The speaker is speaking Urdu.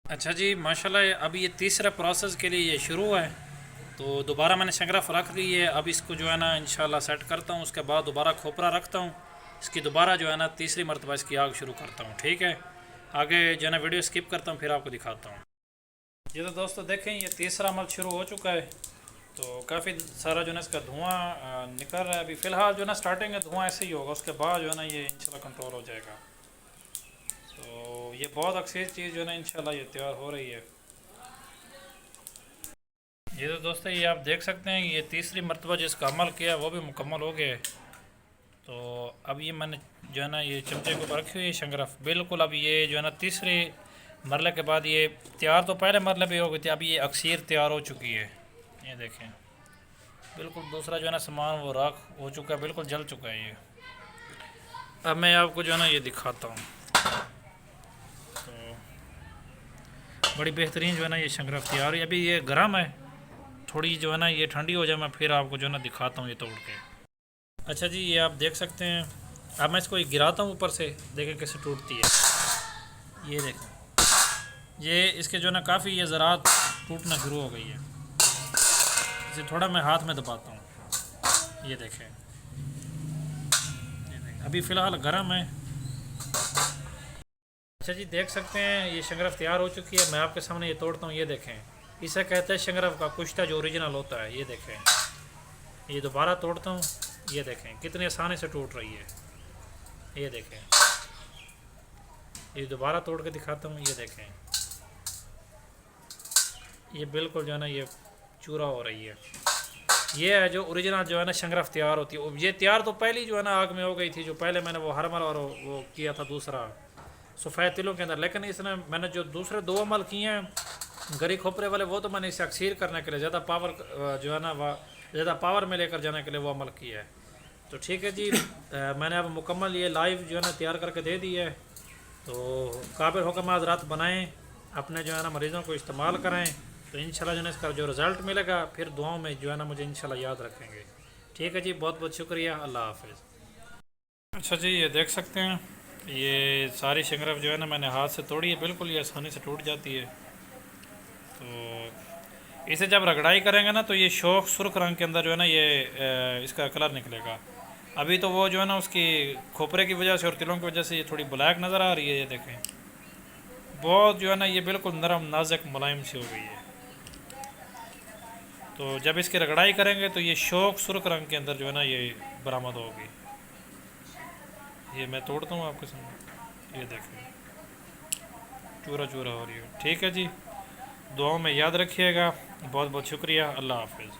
اچھا جی ماشاءاللہ اب یہ تیسرا پروسیس کے لیے یہ شروع ہے. تو دوبارہ میں نے شنگرف رکھ لی ہے. اب اس کو جو ہے نا انشاءاللہ سیٹ کرتا ہوں. اس کے بعد دوبارہ کھوپرا رکھتا ہوں. اس کی دوبارہ جو ہے نا تیسری مرتبہ اس کی آگ شروع کرتا ہوں. ٹھیک ہے, آگے جو ہے نا ویڈیو اسکپ کرتا ہوں, پھر آپ کو دکھاتا ہوں. یہ تو دوستو دیکھیں یہ تیسرا عمل شروع ہو چکا ہے. تو کافی سارا جو ہے نا اس کا دھواں نکل رہا ہے. ابھی فی الحال جو ہے نا اسٹارٹنگ میں دھواں ایسے ہی ہوگا, اس کے بعد جو ہے نا یہ انشاءاللہ کنٹرول ہو جائے گا. تو یہ بہت اکثر چیز جو ہے نا انشاءاللہ یہ تیار ہو رہی ہے. یہ تو دوستو یہ آپ دیکھ سکتے ہیں یہ تیسری مرتبہ جس کا عمل کیا وہ بھی مکمل ہو گیا ہے. تو اب یہ میں نے جو ہے نا یہ چمچے کے اوپر رکھی ہوئی ہے شنگرف بالکل. اب یہ جو ہے نا تیسرے مرلے کے بعد یہ تیار تو پہلے مرلے پہ ہو گئی تھی, اب یہ اکثیر تیار ہو چکی ہے. یہ دیکھیں بالکل دوسرا جو ہے نا سامان وہ راکھ ہو چکا ہے, بالکل جل چکا ہے یہ. اب میں آپ کو جو ہے نا یہ دکھاتا ہوں. تو بڑی بہترین جو ہے نا یہ شنگرف تیار ہے. ابھی یہ گرم ہے, تھوڑی جو ہے نا یہ ٹھنڈی ہو جائے میں پھر آپ کو جو ہے نا دکھاتا ہوں یہ توڑ کے. اچھا جی یہ آپ دیکھ سکتے ہیں. اب میں اس کو گراتا ہوں اوپر سے, دیکھیں کیسے ٹوٹتی ہے. یہ دیکھیں یہ اس کے جو ہے نا کافی یہ ذرات ٹوٹنا شروع ہو گئی ہے. اسے تھوڑا میں ہاتھ میں دباتا ہوں. یہ دیکھیں ابھی فی الحال گرم ہے. اچھا جی دیکھ سکتے ہیں یہ شنگرف تیار ہو چکی ہے. میں آپ کے سامنے یہ توڑتا ہوں. یہ دیکھیں اسے کہتے ہیں شنگرف کا کشتہ جو اوریجنل ہوتا ہے. یہ دیکھیں یہ دوبارہ توڑتا ہوں. یہ دیکھیں کتنی آسانی سے ٹوٹ رہی ہے. یہ دیکھیں یہ دوبارہ توڑ کے دکھاتا ہوں. یہ دیکھیں یہ بالکل جو ہے نا یہ چورا ہو رہی ہے. یہ ہے جو اوریجنل جو ہے نا شنگرف تیار ہوتی ہے. یہ تیار تو پہلی جو ہے نا آگ میں ہو گئی تھی, جو پہلے میں نے وہ ہرمل اور وہ کیا تھا دوسرا سفید تلوں کے اندر. لیکن اس میں نے جو دوسرے دو عمل کیے ہیں گری کھوپرے والے, وہ تو میں نے اسے اکثیر کرنے کے لیے زیادہ پاور جو ہے نا زیادہ پاور میں لے کر جانے کے لیے وہ عمل کیا ہے. تو ٹھیک ہے جی, میں نے اب مکمل یہ لائیو جو ہے نا تیار کر کے دے دی ہے. تو قابل حکم حضرات بنائیں, اپنے جو ہے نا مریضوں کو استعمال کریں, تو انشاءاللہ جو ہے اس کا جو رزلٹ ملے گا پھر دعاؤں میں جو ہے نا مجھے انشاءاللہ یاد رکھیں گے. ٹھیک ہے جی, بہت بہت شکریہ. اللہ حافظ. اچھا جی یہ دیکھ سکتے ہیں یہ ساری شنگرف جو ہے نا میں نے ہاتھ سے توڑی ہے. بالکل یہ آسانی سے ٹوٹ جاتی ہے. تو اسے جب رگڑائی کریں گے نا تو یہ شوخ سرخ رنگ کے اندر جو ہے نا یہ اس کا کلر نکلے گا. ابھی تو وہ جو ہے نا اس کی کھوپرے کی وجہ سے اور تلوں کی وجہ سے یہ تھوڑی بلیک نظر آ رہی ہے. یہ دیکھیں بہت جو ہے نا یہ بالکل نرم نازک ملائم سی ہو گئی ہے. تو جب اس کی رگڑائی کریں گے تو یہ شوخ سرخ رنگ کے اندر جو ہے نا یہ برآمد ہوگی. یہ میں توڑتا ہوں آپ کے سامنے. یہ دیکھیں چورا چورا ہو رہی ہے. ٹھیک ہے جی, دعاؤں میں یاد رکھیے گا. بہت بہت شکریہ. اللہ حافظ.